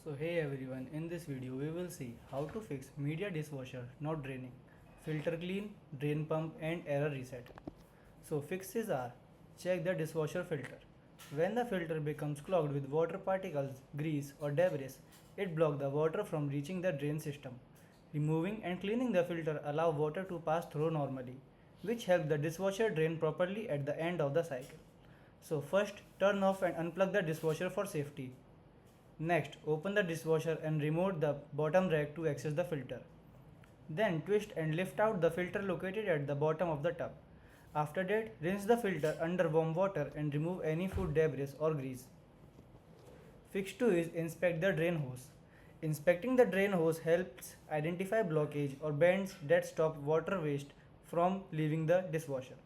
So hey everyone, in this video we will see how to fix media dishwasher not draining, filter clean, drain pump and error reset. So fixes are: check the dishwasher filter. When the filter becomes clogged with water particles, grease or debris, it blocks the water from reaching the drain system. Removing and cleaning the filter allow water to pass through normally, which helps the dishwasher drain properly at the end of the cycle. So first, turn off and unplug the dishwasher for safety. Next, open the dishwasher and remove the bottom rack to access the filter. Then twist and lift out the filter located at the bottom of the tub. After that, rinse the filter under warm water and remove any food debris or grease. Fix 2 is inspect the drain hose. Inspecting the drain hose helps identify blockage or bends that stop water waste from leaving the dishwasher.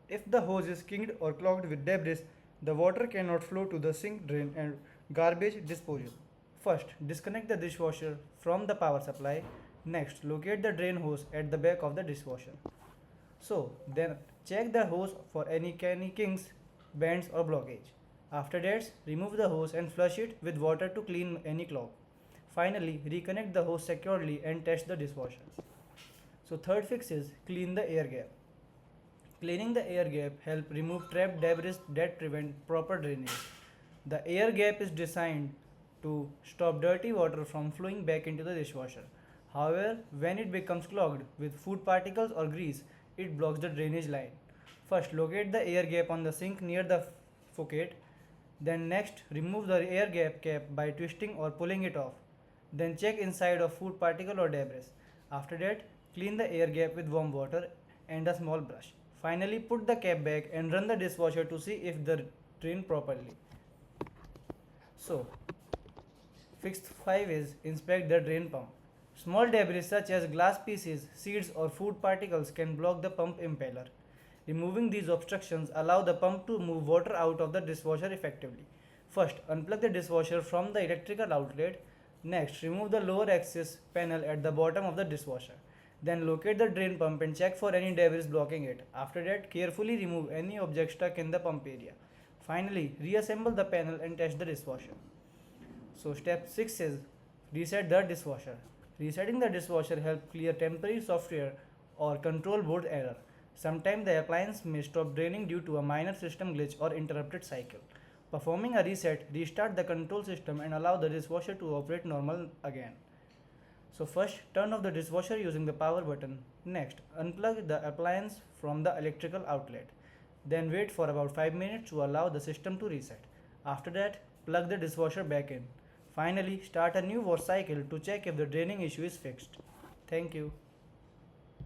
If the hose is kinked or clogged with debris, the water cannot flow to the sink drain and garbage disposal. First, disconnect the dishwasher from the power supply. Next, locate the drain hose at the back of the dishwasher. So, then check the hose for any kinks, bends or blockage. After that, remove the hose and flush it with water to clean any clog. Finally, reconnect the hose securely and test the dishwasher. So third fix is clean the air gap. Cleaning the air gap helps remove trapped debris that prevent proper drainage. The air gap is designed to stop dirty water from flowing back into the dishwasher. However, when it becomes clogged with food particles or grease, it blocks the drainage line. First, locate the air gap on the sink near the faucet. Then next, remove the air gap cap by twisting or pulling it off. Then check inside of food particle or debris. After that, clean the air gap with warm water and a small brush. Finally, put the cap back and run the dishwasher to see if the drain properly. So, fix 5 is inspect the drain pump. Small debris such as glass pieces, seeds or food particles can block the pump impeller. Removing these obstructions allow the pump to move water out of the dishwasher effectively. First, unplug the dishwasher from the electrical outlet. Next, remove the lower access panel at the bottom of the dishwasher. Then locate the drain pump and check for any debris blocking it. After that, carefully remove any object stuck in the pump area. Finally, reassemble the panel and test the dishwasher. So step 6 is reset the dishwasher. Resetting the dishwasher helps clear temporary software or control board error. Sometimes the appliance may stop draining due to a minor system glitch or interrupted cycle. Performing a reset, restart the control system and allow the dishwasher to operate normal again. So first, turn off the dishwasher using the power button. Next, unplug the appliance from the electrical outlet. Then wait for about 5 minutes to allow the system to reset. After that, plug the dishwasher back in. Finally, start a new wash cycle to check if the draining issue is fixed. Thank you.